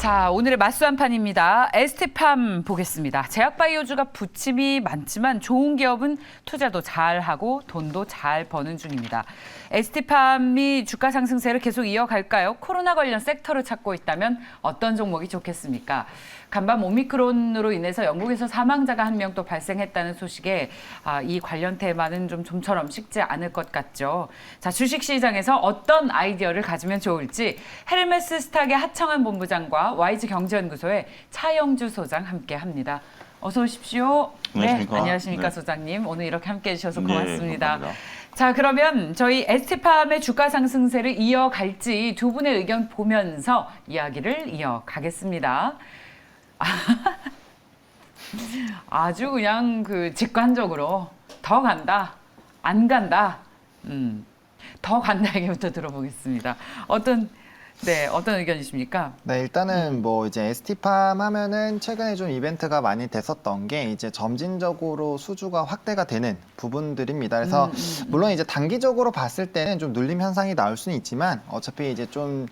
자, 오늘의 맞수 한 판입니다. ST팜 보겠습니다. 제약바이오주가 부침이 많지만 좋은 기업은 투자도 잘하고 돈도 잘 버는 중입니다. ST팜이 주가 상승세를 계속 이어갈까요? 코로나 관련 섹터를 찾고 있다면 어떤 종목이 좋겠습니까? 간밤 오미크론으로 인해서 영국에서 사망자가 한 명 또 발생했다는 소식에 이 관련 테마는 좀처럼 식지 않을 것 같죠. 자, 주식시장에서 어떤 아이디어를 가지면 좋을지 헤르메스 스탁의 하청한 본부장과 YG 경제연구소의 차영주 소장 함께합니다. 어서 오십시오. 안녕하십니까. 네, 안녕하십니까, 네. 소장님. 오늘 이렇게 함께해 주셔서 고맙습니다. 네, 자, 그러면 저희 ST팜의 주가 상승세를 이어갈지 두 분의 의견 보면서 이야기를 이어가겠습니다. 아주 그냥 직관적으로 더 간다, 안 간다, 더 간다 얘기부터 들어보겠습니다. 어떤 의견이십니까? 네, 일단은 뭐 이제 ST팜 하면은 최근에 좀 이벤트가 많이 됐었던 게 이제 점진적으로 수주가 확대가 되는 부분들입니다. 그래서 물론 이제 단기적으로 봤을 때는 좀 눌림 현상이 나올 수는 있지만 어차피 이제 좀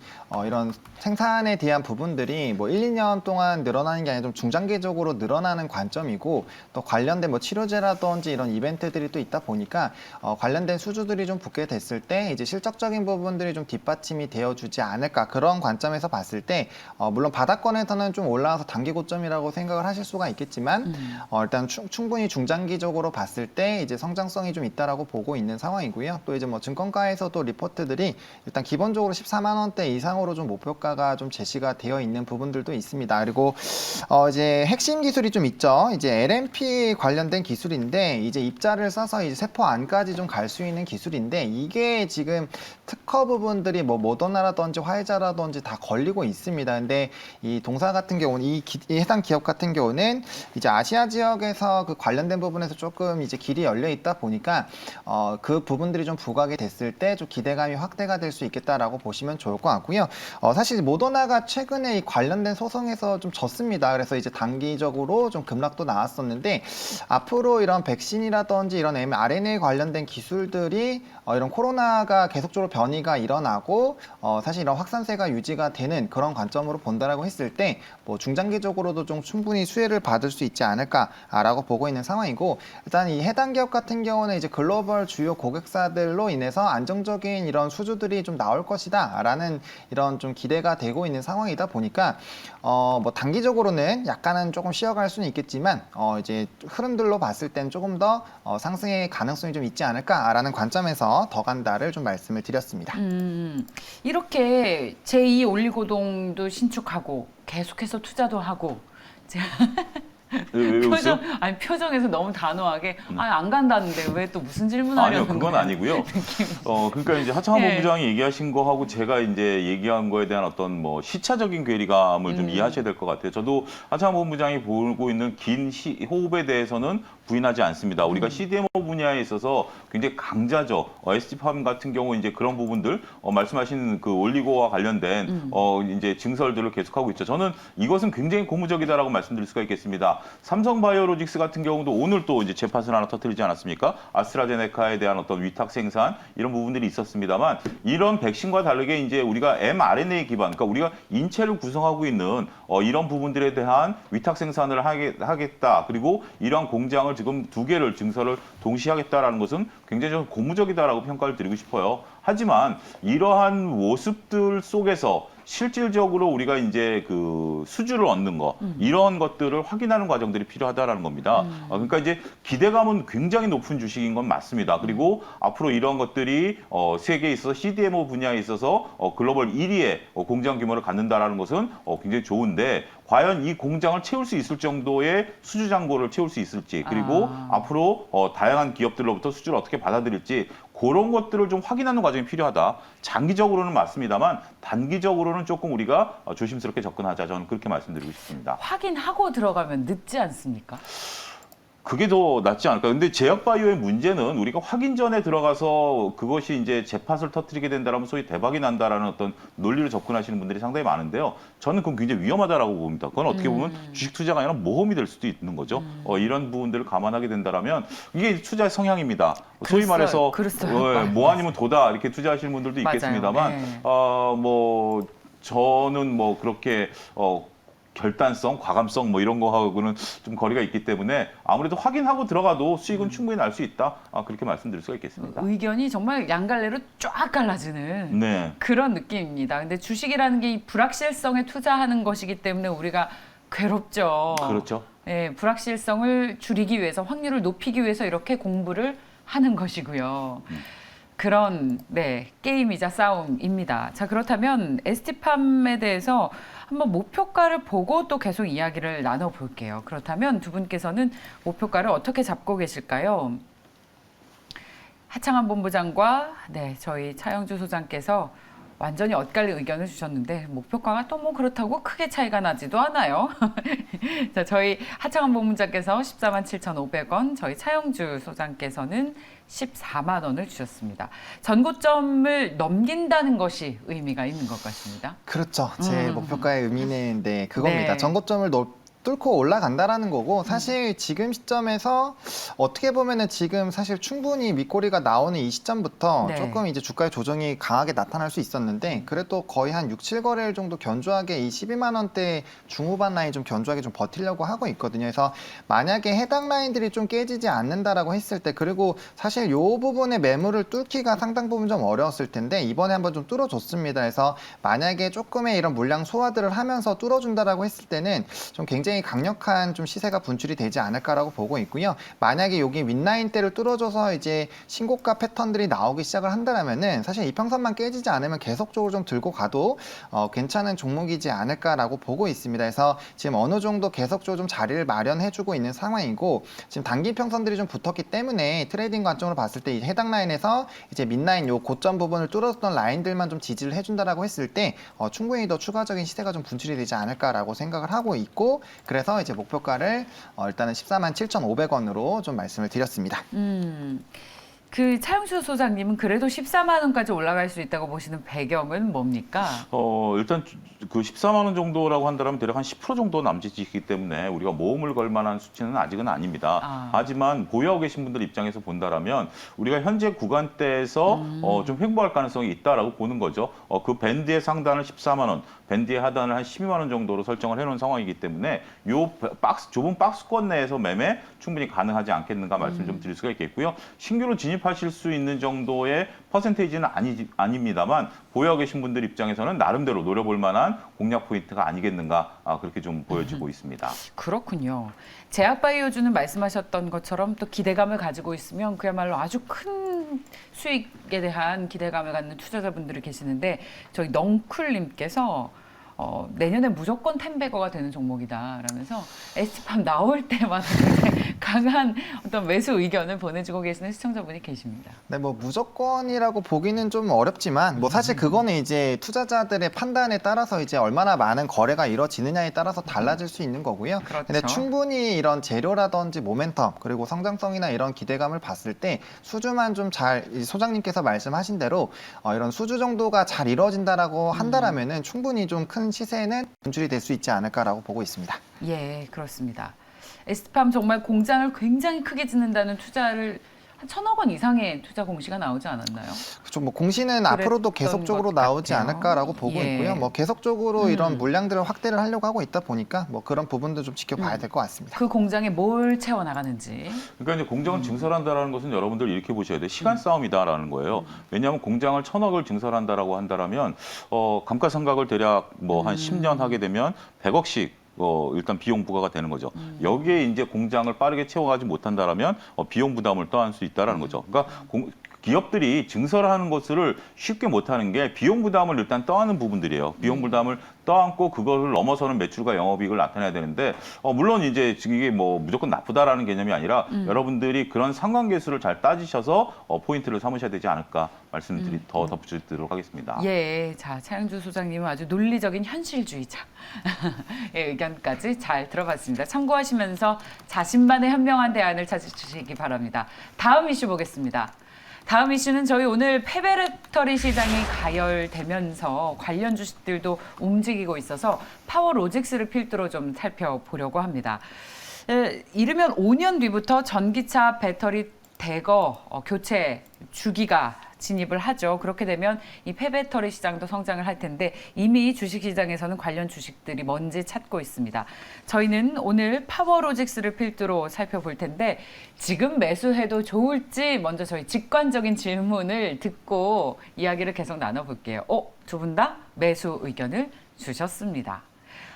이런 생산에 대한 부분들이 뭐 1, 2년 동안 늘어나는 게 아니라 좀 중장기적으로 늘어나는 관점이고 또 관련된 뭐 치료제라든지 이런 이벤트들이 또 있다 보니까 관련된 수주들이 좀 붙게 됐을 때 이제 실적적인 부분들이 좀 뒷받침이 되어주지 않을까 그런 관점에서 봤을 때 물론 바닥권에서는 좀 올라와서 단기 고점이라고 생각을 하실 수가 있겠지만 일단 충분히 중장기적으로 봤을 때 이제 성장성이 좀 있다라고 보고 있는 상황이고요. 또 이제 뭐 증권가에서도 리포트들이 일단 기본적으로 14만 원대 이상으로 좀 목표가가 좀 제시가 되어 있는 부분들도 있습니다. 그리고 이제 핵심 기술이 좀 있죠. 이제 LNP 관련된 기술인데 이제 입자를 써서 이제 세포 안까지 좀 갈 수 있는 기술인데 이게 지금 특허 부분들이 뭐 모더나라든지 화이자라든지 다 걸리고 있습니다. 근데 이 동사 같은 경우는 이 해당 기업 같은 경우는 이제 아시아 지역에서 그 관련된 부분에서 조금 이제 길이 열려 있다 보니까 그 부분들이 좀 부각이 됐을 때 좀 기대감이 확대가 될 수 있겠다라고 보시면 좋을 것 같고요. 사실 모더나가 최근에 이 관련된 소송에서 좀 졌습니다. 그래서 이제 단기적으로 좀 급락도 나왔었는데 앞으로 이런 백신이라든지 이런 mRNA 관련된 기술들이 이런 코로나가 계속적으로 변이가 일어나고 사실 이런 확산세가 유지가 되는 그런 관점으로 본다라고 했을 때 뭐 중장기적으로도 좀 충분히 수혜를 받을 수 있지 않을까라고 보고 있는 상황이고 일단 이 해당 기업 같은 경우는 이제 글로벌 주요 고객사들로 인해서 안정적인 이런 수주들이 좀 나올 것이다라는 이런 좀 기대가 되고 있는 상황이다 보니까 뭐 단기적으로는 약간은 조금 쉬어갈 수는 있겠지만 이제 흐름들로 봤을 땐 조금 더 상승의 가능성이 좀 있지 않을까라는 관점에서 더 간다를 좀 말씀을 드렸습니다. 이렇게 제2 올리고동도 신축하고 계속해서 투자도 하고 왜 웃어요? 표정에서 너무 단호하게 안 간다는데 왜 또 무슨 질문하려는 아니요, 그건 거예요? 아니고요. 그러니까 이제 하창한 예. 본부장이 얘기하신 거하고 제가 이제 얘기한 거에 대한 어떤 뭐 시차적인 괴리감을 좀 이해하셔야 될 것 같아요. 저도 하창한 본부장이 보고 있는 긴 호흡에 대해서는 부인하지 않습니다. 우리가 CDMO 분야에 있어서 굉장히 강자죠. ST팜 같은 경우 이제 그런 부분들 말씀하신 그 올리고와 관련된 이제 증설들을 계속하고 있죠. 저는 이것은 굉장히 고무적이다라고 말씀드릴 수가 있겠습니다. 삼성바이오로직스 같은 경우도 오늘 또 이제 재팟을 하나 터뜨리지 않았습니까? 아스트라제네카에 대한 어떤 위탁 생산 이런 부분들이 있었습니다만 이런 백신과 다르게 이제 우리가 mRNA 기반, 그러니까 우리가 인체를 구성하고 있는 이런 부분들에 대한 위탁 생산을 하겠다. 그리고 이러한 공장을 지금 2개를 증설을 동시에 하겠다라는 것은 굉장히 좀 고무적이다라고 평가를 드리고 싶어요. 하지만 이러한 모습들 속에서 실질적으로 우리가 이제 그 수주를 얻는 거 이런 것들을 확인하는 과정들이 필요하다라는 겁니다. 그러니까 이제 기대감은 굉장히 높은 주식인 건 맞습니다. 그리고 앞으로 이런 것들이 세계에 있어서 CDMO 분야에 있어서 글로벌 1위의 공장 규모를 갖는다라는 것은 굉장히 좋은데 과연 이 공장을 채울 수 있을 정도의 수주 잔고를 채울 수 있을지 그리고 앞으로 다양한 기업들로부터 수주를 어떻게 받아들일지 그런 것들을 좀 확인하는 과정이 필요하다. 장기적으로는 맞습니다만 단기적으로는 조금 우리가 조심스럽게 접근하자. 저는 그렇게 말씀드리고 싶습니다. 확인하고 들어가면 늦지 않습니까? 그게 더 낫지 않을까. 근데 제약바이오의 문제는 우리가 확인 전에 들어가서 그것이 이제 재팟을 터뜨리게 된다라면 소위 대박이 난다라는 어떤 논리로 접근하시는 분들이 상당히 많은데요. 저는 그건 굉장히 위험하다라고 봅니다. 그건 어떻게 보면 주식 투자가 아니라 모험이 될 수도 있는 거죠. 이런 부분들을 감안하게 된다라면 이게 투자의 성향입니다. 소위 말해서 뭐 아니면 도다 이렇게 투자하시는 분들도 맞아요. 있겠습니다만 네. 뭐 저는 뭐 그렇게 결단성, 과감성 뭐 이런 거하고는 좀 거리가 있기 때문에 아무래도 확인하고 들어가도 수익은 충분히 날 수 있다. 그렇게 말씀드릴 수가 있겠습니다. 의견이 정말 양갈래로 쫙 갈라지는 네. 그런 느낌입니다. 근데 주식이라는 게 이 불확실성에 투자하는 것이기 때문에 우리가 괴롭죠. 그렇죠. 예, 불확실성을 줄이기 위해서, 확률을 높이기 위해서 이렇게 공부를 하는 것이고요. 그런 게임이자 싸움입니다. 자, 그렇다면 ST팜에 대해서 한번 목표가를 보고 또 계속 이야기를 나눠볼게요. 그렇다면 두 분께서는 목표가를 어떻게 잡고 계실까요? 하창한 본부장과 저희 차영주 소장께서 완전히 엇갈린 의견을 주셨는데 목표가가 또 뭐 그렇다고 크게 차이가 나지도 않아요. 자, 저희 하창한 본부장께서 147,500원, 저희 차영주 소장께서는 14만 원을 주셨습니다. 전고점을 넘긴다는 것이 의미가 있는 것 같습니다. 그렇죠. 제 목표가의 의미는 그겁니다. 네. 전고점을 뚫고 올라간다라는 거고, 사실 지금 시점에서 어떻게 보면은 지금 사실 충분히 밑꼬리가 나오는 이 시점부터 네. 조금 이제 주가의 조정이 강하게 나타날 수 있었는데, 그래도 거의 한 6, 7거래일 정도 견조하게 이 12만 원대 중후반 라인 좀 견조하게 좀 버티려고 하고 있거든요. 그래서 만약에 해당 라인들이 좀 깨지지 않는다라고 했을 때, 그리고 사실 요 부분의 매물을 뚫기가 상당 부분 좀 어려웠을 텐데 이번에 한번 좀 뚫어줬습니다. 그래서 만약에 조금의 이런 물량 소화들을 하면서 뚫어준다라고 했을 때는 좀 굉장히 강력한 좀 시세가 분출이 되지 않을까라고 보고 있고요. 만약에 여기 윗라인대를 뚫어줘서 이제 신고가 패턴들이 나오기 시작을 한다면은 사실 이평선만 깨지지 않으면 계속적으로 좀 들고 가도 괜찮은 종목이지 않을까라고 보고 있습니다. 그래서 지금 어느 정도 계속적으로 좀 자리를 마련해주고 있는 상황이고, 지금 단기 평선들이 좀 붙었기 때문에 트레이딩 관점으로 봤을 때 이 해당 라인에서 이제 밑라인 요 고점 부분을 뚫었던 라인들만 좀 지지를 해준다라고 했을 때 충분히 더 추가적인 시세가 좀 분출이 되지 않을까라고 생각을 하고 있고, 그래서 이제 목표가를 일단은 147,500원으로 좀 말씀을 드렸습니다. 그 차영수 소장님은 그래도 14만 원까지 올라갈 수 있다고 보시는 배경은 뭡니까? 일단 그 14만 원 정도라고 한다면 대략 한 10% 정도 남짓이기 때문에 우리가 모험을 걸 만한 수치는 아직은 아닙니다. 하지만 보유하고 계신 분들 입장에서 본다라면 우리가 현재 구간대에서 좀 횡보할 가능성이 있다라고 보는 거죠. 그 밴드의 상단을 14만 원, 밴드의 하단을 한 12만 원 정도로 설정을 해놓은 상황이기 때문에 요 좁은 박스권 내에서 매매 충분히 가능하지 않겠는가 말씀 좀 드릴 수가 있겠고요. 신규로 진입하실 수 있는 정도의 퍼센테이지는 아닙니다만 보유하고 계신 분들 입장에서는 나름대로 노려볼 만한 공략 포인트가 아니겠는가, 그렇게 좀 보여지고 있습니다. 그렇군요. 제약바이오주는 말씀하셨던 것처럼 또 기대감을 가지고 있으면 그야말로 아주 큰 수익에 대한 기대감을 갖는 투자자분들이 계시는데, 저희 넝쿨님께서 내년에 무조건 10배거가 되는 종목이다라면서 ST팜 나올 때마다 굉장히 강한 어떤 매수 의견을 보내주고 계시는 시청자분이 계십니다. 네, 뭐 무조건이라고 보기는 좀 어렵지만 뭐 사실 그거는 이제 투자자들의 판단에 따라서 이제 얼마나 많은 거래가 이루어지느냐에 따라서 달라질 수 있는 거고요. 그렇죠. 근데 충분히 이런 재료라든지 모멘텀 그리고 성장성이나 이런 기대감을 봤을 때 수주만 좀 잘, 소장님께서 말씀하신 대로 이런 수주 정도가 잘 이루어진다라고 한다라면은 충분히 좀 큰 시세는 분출이 될 수 있지 않을까라고 보고 있습니다. 예, 그렇습니다. ST팜 정말 공장을 굉장히 크게 짓는다는 투자를 한 1,000억 원 이상의 투자 공시가 나오지 않았나요? 그렇죠. 뭐 공시는 앞으로도 계속적으로 것 나오지 같아요. 않을까라고 보고 예. 있고요. 뭐 계속적으로 이런 물량들을 확대를 하려고 하고 있다 보니까 뭐 그런 부분도 좀 지켜봐야 될 것 같습니다. 그 공장에 뭘 채워 나가는지. 그러니까 이제 공장을 증설한다라는 것은 여러분들 이렇게 보셔야 돼요. 시간 싸움이다라는 거예요. 왜냐하면 공장을 1,000억을 증설한다라고 한다면 감가상각을 대략 뭐 한 10년 하게 되면 100억씩 일단 비용 부과가 되는 거죠. 여기에 이제 공장을 빠르게 채워가지 못한다라면 비용 부담을 떠안을 수 있다라는 거죠. 그러니까 기업들이 증설하는 것을 쉽게 못하는 게 비용 부담을 일단 떠안는 부분들이에요. 비용 부담을 떠안고 그것을 넘어서는 매출과 영업이익을 나타내야 되는데 물론 이제 이게 뭐 무조건 나쁘다라는 개념이 아니라 여러분들이 그런 상관계수를 잘 따지셔서 포인트를 삼으셔야 되지 않을까 말씀드리 더 덧붙이도록 하겠습니다. 예, 자 차영주 소장님은 아주 논리적인 현실주의자의 의견까지 잘 들어봤습니다. 참고하시면서 자신만의 현명한 대안을 찾으시기 바랍니다. 다음 이슈 보겠습니다. 다음 이슈는 저희 오늘 폐배터리 시장이 가열되면서 관련 주식들도 움직이고 있어서 파워로직스를 필두로 좀 살펴보려고 합니다. 이르면 5년 뒤부터 전기차 배터리 대거 교체 주기가 진입을 하죠. 그렇게 되면 이 폐배터리 시장도 성장을 할 텐데 이미 주식시장에서는 관련 주식들이 뭔지 찾고 있습니다. 저희는 오늘 파워로직스를 필두로 살펴볼 텐데 지금 매수해도 좋을지 먼저 저희 직관적인 질문을 듣고 이야기를 계속 나눠볼게요. 두 분 다 매수 의견을 주셨습니다.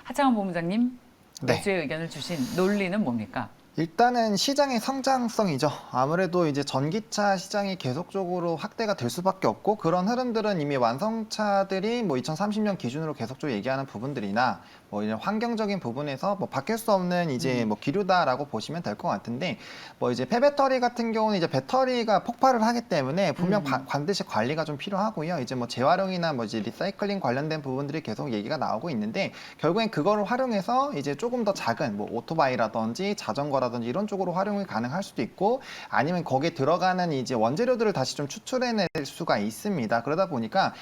하창원 본부장님, 네. 매수의 의견을 주신 논리는 뭡니까? 일단은 시장의 성장성이죠. 아무래도 이제 전기차 시장이 계속적으로 확대가 될 수밖에 없고 그런 흐름들은 이미 완성차들이 뭐 2030년 기준으로 계속적으로 얘기하는 부분들이나 뭐 이런 환경적인 부분에서 뭐 바뀔 수 없는 이제 뭐 기류다라고 보시면 될 것 같은데 뭐 이제 폐배터리 같은 경우는 이제 배터리가 폭발을 하기 때문에 분명 반드시 관리가 좀 필요하고요. 이제 뭐 재활용이나 뭐 이제 리사이클링 관련된 부분들이 계속 얘기가 나오고 있는데 결국엔 그거를 활용해서 이제 조금 더 작은 뭐 오토바이라든지 자전거라든지 이런 쪽으로 활용이 가능할 수도 있고 아니면 거기에 들어가는 이제 원재료들을 다시 좀 추출해낼 수가 있습니다. 그러다 보니까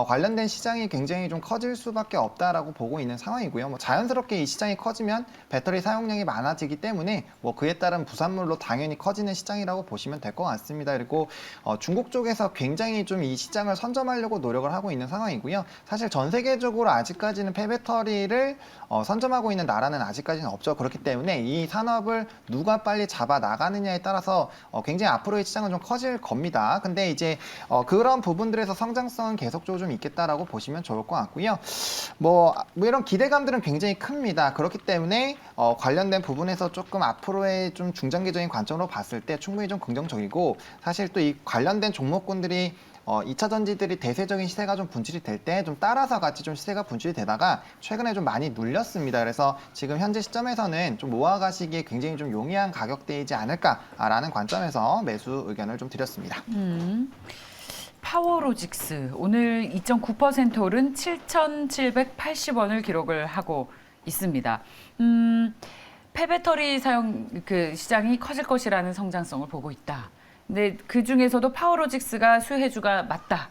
관련된 시장이 굉장히 좀 커질 수밖에 없다라고 보고 있는 상황이고요. 뭐 자연스럽게 이 시장이 커지면 배터리 사용량이 많아지기 때문에 뭐 그에 따른 부산물로 당연히 커지는 시장이라고 보시면 될 것 같습니다. 그리고 중국 쪽에서 굉장히 좀 이 시장을 선점하려고 노력을 하고 있는 상황이고요. 사실 전 세계적으로 아직까지는 폐배터리를 선점하고 있는 나라는 아직까지는 없죠. 그렇기 때문에 이 산업을 누가 빨리 잡아 나가느냐에 따라서 굉장히 앞으로의 시장은 좀 커질 겁니다. 근데 이제 그런 부분들에서 성장성은 계속적으로 좀 있겠다라고 보시면 좋을 것 같고요. 뭐 이런 기대감들은 굉장히 큽니다. 그렇기 때문에 관련된 부분에서 조금 앞으로의 좀 중장기적인 관점으로 봤을 때 충분히 좀 긍정적이고 사실 또 이 관련된 종목군들이 2차 전지들이 대세적인 시세가 좀 분출이 될 때 좀 따라서 같이 좀 시세가 분출이 되다가 최근에 좀 많이 눌렸습니다. 그래서 지금 현재 시점에서는 좀 모아가시기에 굉장히 좀 용이한 가격대이지 않을까라는 관점에서 매수 의견을 좀 드렸습니다. 파워로직스 오늘 2.9% 오른 7,780원을 기록을 하고 있습니다. 폐배터리 사용 시장이 커질 것이라는 성장성을 보고 있다. 근데 그 중에서도 파워로직스가 수혜주가 맞다.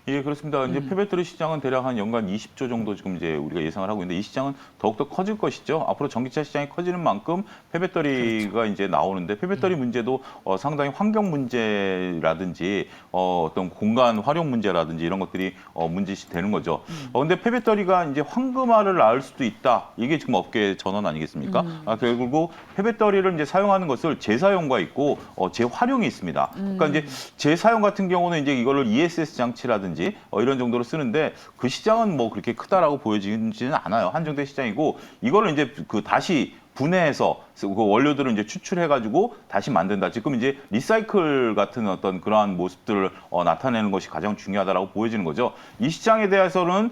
예, 그렇습니다. 이제 폐배터리 시장은 대략 한 연간 20조 정도 지금 이제 우리가 예상을 하고 있는데 이 시장은 더욱더 커질 것이죠. 앞으로 전기차 시장이 커지는 만큼 폐배터리가 그렇죠. 이제 나오는데 폐배터리 문제도 상당히 환경 문제라든지 어떤 공간 활용 문제라든지 이런 것들이 문제시 되는 거죠. 근데 폐배터리가 이제 황금알을 낳을 수도 있다. 이게 지금 업계의 전언 아니겠습니까? 결국 폐배터리를 이제 사용하는 것을 재사용과 있고 재활용이 있습니다. 그러니까 이제 재사용 같은 경우는 이제 이거를 ESS 장치라든지 이런 정도로 쓰는데 그 시장은 뭐 그렇게 크다라고 보여지지는 않아요. 한정된 시장이고 이거를 이제 다시 분해해서 그 원료들을 이제 추출해가지고 다시 만든다. 지금 이제 리사이클 같은 어떤 그러한 모습들을 나타내는 것이 가장 중요하다라고 보여지는 거죠. 이 시장에 대해서는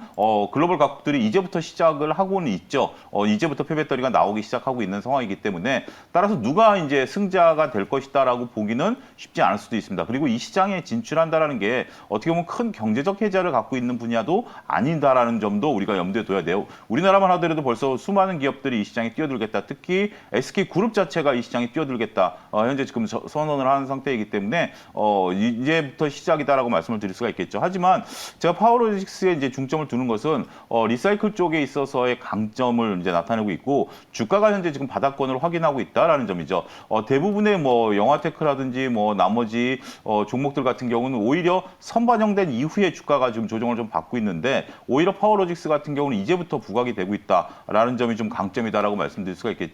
글로벌 각국들이 이제부터 시작을 하고는 있죠. 이제부터 폐배터리가 나오기 시작하고 있는 상황이기 때문에 따라서 누가 이제 승자가 될 것이다라고 보기는 쉽지 않을 수도 있습니다. 그리고 이 시장에 진출한다라는 게 어떻게 보면 큰 경제적 혜자를 갖고 있는 분야도 아닌다라는 점도 우리가 염두에 둬야 돼요. 우리나라만 하더라도 벌써 수많은 기업들이 이 시장에 뛰어들겠다. 특히 SK그룹 자체가 이 시장에 뛰어들겠다. 현재 지금 선언을 한 상태이기 때문에 이제부터 시작이다라고 말씀을 드릴 수가 있겠죠. 하지만 제가 파워로직스에 이제 중점을 두는 것은 리사이클 쪽에 있어서의 강점을 이제 나타내고 있고 주가가 현재 지금 바닥권을 확인하고 있다라는 점이죠. 대부분의 뭐 영화테크라든지 뭐 나머지 종목들 같은 경우는 오히려 선반영된 이후에 주가가 지금 조정을 좀 받고 있는데 오히려 파워로직스 같은 경우는 이제부터 부각이 되고 있다라는 점이 좀 강점이다라고 말씀드릴 수가 있겠죠.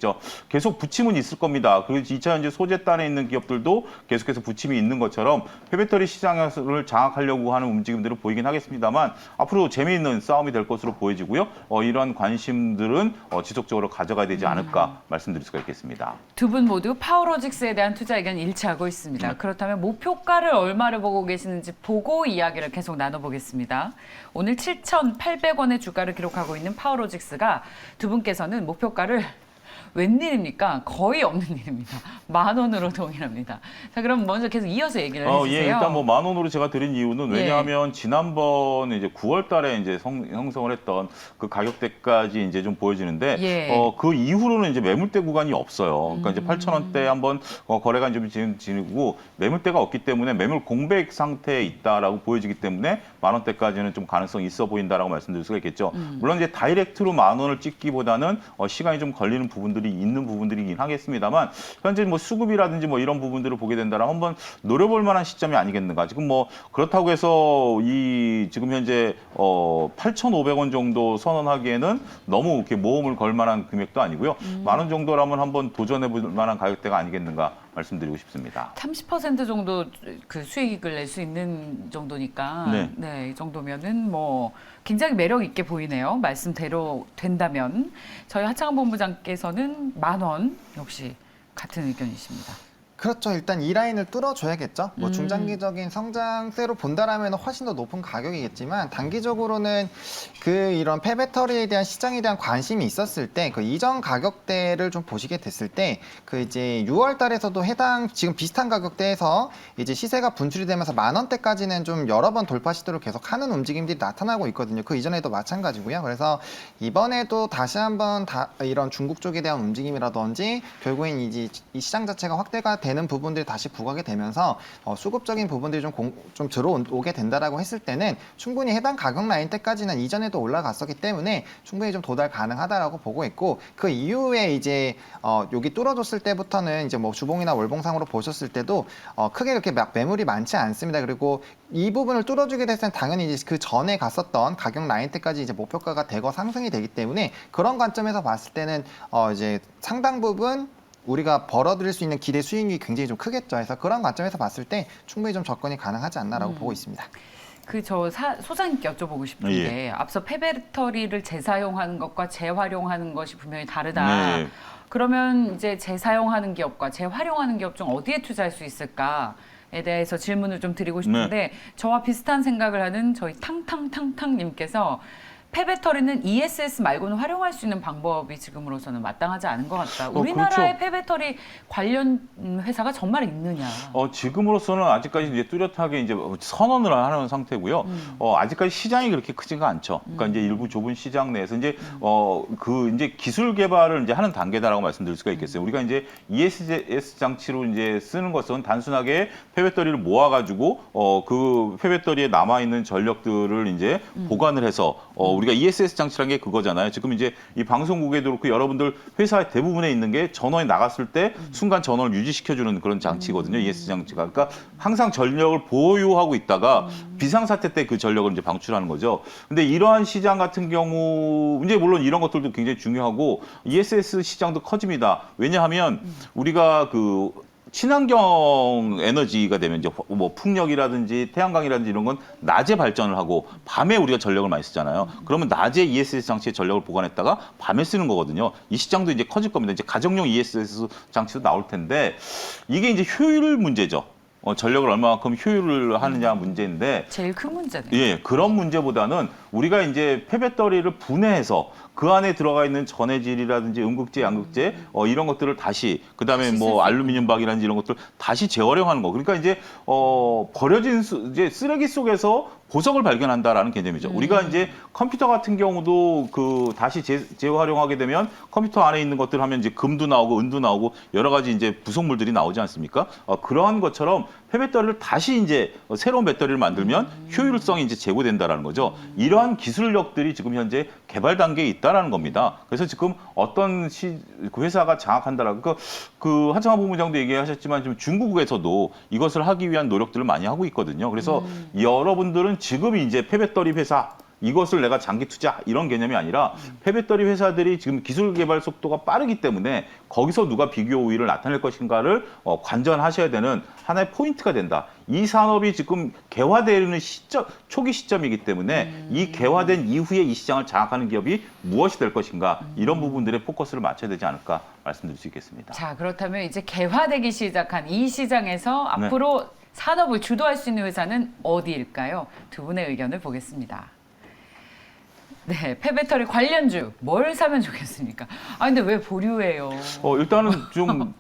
계속 부침은 있을 겁니다. 그리고 2차 전지 소재단에 있는 기업들도 계속해서 부침이 있는 것처럼 폐배터리 시장을 장악하려고 하는 움직임들을 보이긴 하겠습니다만 앞으로 재미있는 싸움이 될 것으로 보여지고요. 이러한 관심들은 지속적으로 가져가야 되지 않을까 말씀드릴 수가 있겠습니다. 두 분 모두 파워로직스에 대한 투자 의견 일치하고 있습니다. 그렇다면 목표가를 얼마를 보고 계시는지 보고 이야기를 계속 나눠보겠습니다. 오늘 7,800원의 주가를 기록하고 있는 파워로직스가 두 분께서는 목표가를 웬일입니까? 거의 없는 일입니다. 10,000원으로 동일합니다. 자, 그럼 먼저 계속 이어서 얘기를 해주세요. 예, 일단 뭐 10,000원으로 제가 드린 이유는 왜냐하면 지난번에 이제 9월달에 이제 형성을 했던 그 가격대까지 이제 좀 보여지는데 그 이후로는 이제 매물대 구간이 없어요. 그러니까 이제 8,000원대 한번 거래가 좀 지르고 매물대가 없기 때문에 매물 공백 상태에 있다라고 보여지기 때문에 10,000원대까지는 좀 가능성이 있어 보인다라고 말씀드릴 수가 있겠죠. 물론 이제 다이렉트로 10,000원을 찍기보다는 시간이 좀 걸리는 부분. 부분들이 있는 부분들이긴 하겠습니다만 현재 뭐 수급이라든지 뭐 이런 부분들을 보게 된다면 한번 노려볼 만한 시점이 아니겠는가. 지금 뭐 그렇다고 해서 이 지금 현재 8,500원 정도 선언하기에는 너무 이렇게 모험을 걸 만한 금액도 아니고요. 10,000원 정도라면 한번 도전해 볼 만한 가격대가 아니겠는가 말씀드리고 싶습니다. 30% 정도 그 수익을 낼 수 있는 정도니까 네. 이 정도면은 뭐 굉장히 매력 있게 보이네요. 말씀대로 된다면 저희 하창한 본부장께서는 10,000원 역시 같은 의견이십니다. 그렇죠. 일단 이 라인을 뚫어줘야겠죠. 뭐 중장기적인 성장세로 본다라면 훨씬 더 높은 가격이겠지만 단기적으로는 그 이런 폐배터리에 대한 시장에 대한 관심이 있었을 때 그 이전 가격대를 좀 보시게 됐을 때 그 이제 6월 달에서도 해당 지금 비슷한 가격대에서 이제 시세가 분출이 되면서 10,000원대까지는 좀 여러 번 돌파 시도를 계속 하는 움직임들이 나타나고 있거든요. 그 이전에도 마찬가지고요. 그래서 이번에도 다시 한번 이런 중국 쪽에 대한 움직임이라든지 결국엔 이제 이 시장 자체가 확대가 되는 부분들이 다시 부각이 되면서 수급적인 부분들이 좀 들어오게 된다라고 했을 때는 충분히 해당 가격 라인 때까지는 이전에도 올라갔었기 때문에 충분히 좀 도달 가능하다라고 보고 있고 그 이후에 이제 여기 뚫어줬을 때부터는 이제 뭐 주봉이나 월봉상으로 보셨을 때도 크게 그렇게 막 매물이 많지 않습니다. 그리고 이 부분을 뚫어주게 됐을 땐 당연히 이제 그 전에 갔었던 가격 라인 때까지 이제 목표가가 대거 상승이 되기 때문에 그런 관점에서 봤을 때는 이제 상당 부분 우리가 벌어들일 수 있는 기대 수익이 굉장히 좀 크겠죠. 그래서 그런 관점에서 봤을 때 충분히 좀 접근이 가능하지 않나라고 보고 있습니다. 소장님께 여쭤보고 싶은 게 앞서 폐배터리를 재사용하는 것과 재활용하는 것이 분명히 다르다. 네. 그러면 이제 재사용하는 기업과 재활용하는 기업 중 어디에 투자할 수 있을까에 대해서 질문을 좀 드리고 싶은데 저와 비슷한 생각을 하는 저희 탕탕탕탕님께서 폐배터리는 ESS 말고는 활용할 수 있는 방법이 지금으로서는 마땅하지 않은 것 같다. 우리나라에 그렇죠. 폐배터리 관련 회사가 정말 있느냐? 지금으로서는 아직까지 이제 뚜렷하게 이제 선언을 하는 상태고요. 아직까지 시장이 그렇게 크지가 않죠. 그러니까 이제 일부 좁은 시장 내에서 이제 이제 기술 개발을 이제 하는 단계다라고 말씀드릴 수가 있겠어요. 우리가 이제 ESS 장치로 이제 쓰는 것은 단순하게 폐배터리를 모아가지고 그 폐배터리에 남아 있는 전력들을 이제 보관을 해서 우리가 ESS 장치라는 게 그거잖아요. 지금 이제 이 방송국에도 그렇고 여러분들 회사 대부분에 있는 게 전원이 나갔을 때 순간 전원을 유지시켜주는 그런 장치거든요. ESS 장치가. 그러니까 항상 전력을 보유하고 있다가 비상사태 때 그 전력을 이제 방출하는 거죠. 근데 이러한 시장 같은 경우 이제 물론 이런 것들도 굉장히 중요하고 ESS 시장도 커집니다. 왜냐하면 우리가 그 친환경 에너지가 되면 이제 뭐 풍력이라든지 태양광이라든지 이런 건 낮에 발전을 하고 밤에 우리가 전력을 많이 쓰잖아요. 그러면 낮에 ESS 장치에 전력을 보관했다가 밤에 쓰는 거거든요. 이 시장도 이제 커질 겁니다. 이제 가정용 ESS 장치도 나올 텐데 이게 이제 효율 문제죠. 전력을 얼마만큼 효율을 하느냐 문제인데 제일 큰 문제네요. 예, 그런 문제보다는 우리가 이제 폐배터리를 분해해서 그 안에 들어가 있는 전해질이라든지 음극재, 양극재 이런 것들을 다시 그다음에 뭐 알루미늄 박이라든지 이런 것들 다시 재활용하는 거. 그러니까 이제 버려진 이제 쓰레기 속에서 보석을 발견한다라는 개념이죠. 우리가 이제 컴퓨터 같은 경우도 그 다시 재활용하게 되면 컴퓨터 안에 있는 것들 하면 이제 금도 나오고 은도 나오고 여러 가지 이제 부속물들이 나오지 않습니까? 그러한 것처럼 폐배터리를 다시 이제 새로운 배터리를 만들면 효율성이 이제 제고된다라는 거죠. 이러한 기술력들이 지금 현재 개발 단계에 있다라는 겁니다. 그래서 지금 어떤 그 회사가 장악한다라고 그 하창한 본부장도 얘기하셨지만 지금 중국에서도 이것을 하기 위한 노력들을 많이 하고 있거든요. 그래서 여러분들은 지금 이제 폐배터리 회사 이것을 내가 장기 투자 이런 개념이 아니라 폐배터리 회사들이 지금 기술 개발 속도가 빠르기 때문에 거기서 누가 비교 우위를 나타낼 것인가를 관전하셔야 되는 하나의 포인트가 된다. 이 산업이 지금 개화되는 초기 시점이기 때문에 이 개화된 이후에 이 시장을 장악하는 기업이 무엇이 될 것인가 이런 부분들에 포커스를 맞춰야 되지 않을까 말씀드릴 수 있겠습니다. 자, 그렇다면 이제 개화되기 시작한 이 시장에서 앞으로 산업을 주도할 수 있는 회사는 어디일까요? 두 분의 의견을 보겠습니다. 네, 폐배터리 관련주 뭘 사면 좋겠습니까? 근데 왜 보류해요? 일단은 좀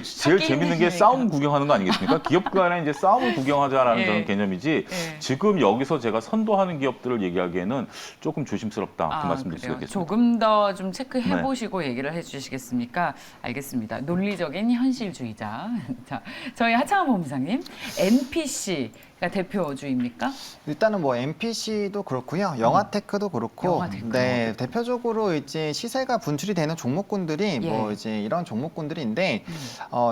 제일 재밌는 게 싸움 구경하는 거 아니겠습니까? 기업 간에 이제 싸움을 구경하자라는 그런 개념이지 지금 여기서 제가 선도하는 기업들을 얘기하기에는 조금 조심스럽다 그 말씀드릴 수 있겠습니다. 조금 더 좀 체크해 보시고 얘기를 해주시겠습니까? 알겠습니다. 논리적인 현실주의자. 자, 저희 하창한 본부장님, NPC. 대표주입니까? 일단은 뭐 MPC도 그렇고요, 영화테크도 그렇고, 영화테크. 네, 대표적으로 이제 시세가 분출이 되는 종목군들이 예. 뭐 이제 이런 종목군들인데,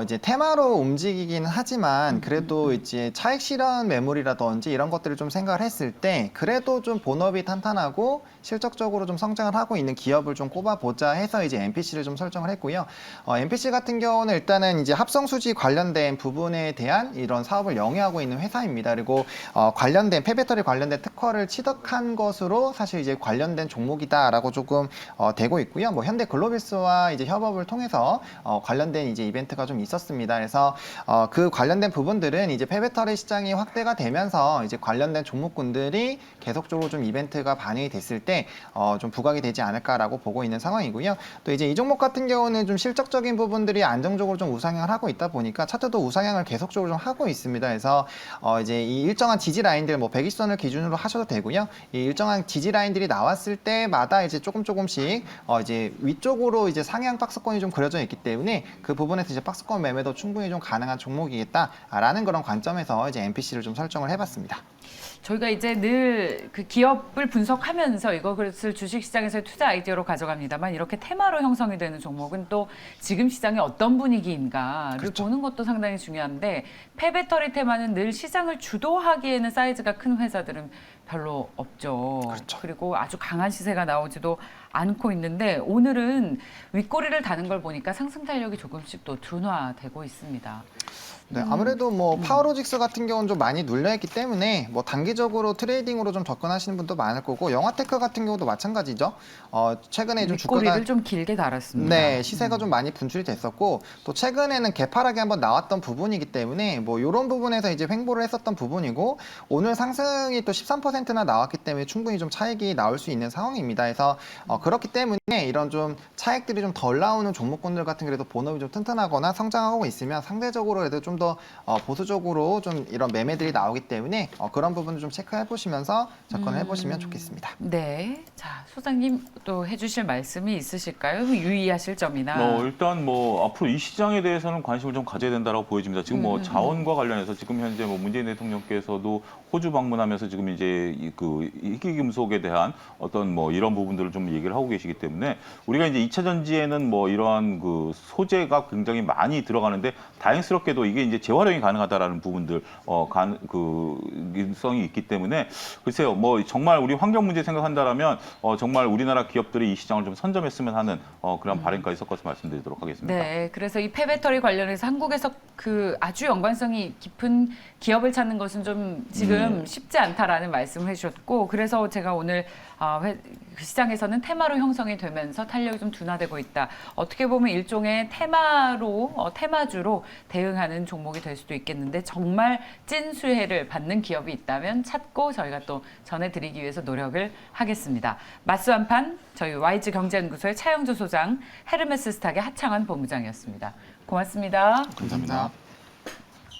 이제 테마로 움직이긴 하지만 그래도 이제 차익 실현 매물이라든지 이런 것들을 좀 생각을 했을 때 그래도 좀 본업이 탄탄하고 실적적으로 좀 성장을 하고 있는 기업을 좀 꼽아보자 해서 이제 MPC를 좀 설정을 했고요. MPC 같은 경우는 일단은 이제 합성수지 관련된 부분에 대한 이런 사업을 영위하고 있는 회사입니다. 그리고 관련된 폐배터리 관련된 특허를 취득한 것으로 사실 이제 관련된 종목이다라고 조금 되고 있고요. 뭐 현대 글로비스와 이제 협업을 통해서 관련된 이제 이벤트가 좀 있었습니다. 그래서 그 관련된 부분들은 이제 폐배터리 시장이 확대가 되면서 이제 관련된 종목군들이 계속적으로 좀 이벤트가 반영이 됐을 때 좀 부각이 되지 않을까라고 보고 있는 상황이고요. 또 이제 이 종목 같은 경우는 좀 실적적인 부분들이 안정적으로 좀 우상향을 하고 있다 보니까 차트도 우상향을 계속적으로 좀 하고 있습니다. 그래서 이제 이 일정한 지지 라인들 뭐 120선을 기준으로 하셔도 되고요. 이 일정한 지지 라인들이 나왔을 때마다 이제 조금씩 이제 위쪽으로 이제 상향 박스권이 좀 그려져 있기 때문에 그 부분에서 이제 박스권 매매도 충분히 좀 가능한 종목이겠다라는 그런 관점에서 이제 MPC를 좀 설정을 해봤습니다. 저희가 이제 늘 그 기업을 분석하면서 이것을 주식시장에서의 투자 아이디어로 가져갑니다만 이렇게 테마로 형성이 되는 종목은 또 지금 시장이 어떤 분위기인가를 그렇죠. 보는 것도 상당히 중요한데 폐배터리 테마는 늘 시장을 주도하기에는 사이즈가 큰 회사들은 별로 없죠. 그렇죠. 그리고 아주 강한 시세가 나오지도 않고 있는데 오늘은 윗꼬리를 다는 걸 보니까 상승 탄력이 조금씩 또 둔화되고 있습니다. 네, 아무래도 뭐 파워로직스 같은 경우는 좀 많이 눌려있기 때문에 뭐 단기적으로 트레이딩으로 좀 접근하시는 분도 많을 거고 영화테크 같은 경우도 마찬가지죠. 최근에 좀 주가가 윗꼬리를 좀 길게 달았습니다. 네, 시세가 좀 많이 분출이 됐었고 또 최근에는 개파락이 한번 나왔던 부분이기 때문에 뭐 이런 부분에서 이제 횡보를 했었던 부분이고 오늘 상승이 또 13%나 나왔기 때문에 충분히 좀 차익이 나올 수 있는 상황입니다. 그래서 그렇기 때문에 이런 좀 차익들이 좀 덜 나오는 종목군들 같은 그래도 본업이 좀 튼튼하거나 성장하고 있으면 상대적으로 그래도 좀 더 보수적으로 좀 이런 매매들이 나오기 때문에 그런 부분을 좀 체크해 보시면서 접근을 해보시면 좋겠습니다. 네, 자 소장님 또 해주실 말씀이 있으실까요? 유의하실 점이나. 일단 뭐 앞으로 이 시장에 대해서는 관심을 좀 가져야 된다고 보여집니다. 지금 뭐 자원과 관련해서 지금 현재 뭐 문재인 대통령께서도 호주 방문하면서 지금 이제 그 희귀금속에 대한 어떤 뭐 이런 부분들을 좀 얘기를 하고 계시기 때문에 우리가 이제 2차 전지에는 뭐 이러한 그 소재가 굉장히 많이 들어가는데 다행스럽게도 이게 이제 재활용이 가능하다라는 부분들 성이 있기 때문에 글쎄요 뭐 정말 우리 환경 문제 생각한다라면 정말 우리나라 기업들이 이 시장을 좀 선점했으면 하는 그런 바람까지 섞어서 말씀드리도록 하겠습니다. 네, 그래서 이 폐배터리 관련해서 한국에서 그 아주 연관성이 깊은 기업을 찾는 것은 좀 지금 쉽지 않다라는 말씀을 해주셨고, 그래서 제가 오늘 시장에서는 테마로 형성이 되면서 탄력이 좀 둔화되고 있다. 어떻게 보면 일종의 테마주로 대응하는 종목이 될 수도 있겠는데 정말 찐 수혜를 받는 기업이 있다면 찾고 저희가 또 전해드리기 위해서 노력을 하겠습니다. 맞수한판 저희 YG 경제연구소의 차영주 소장, 헤르메스 스탁의 하창환 본부장이었습니다. 고맙습니다. 감사합니다.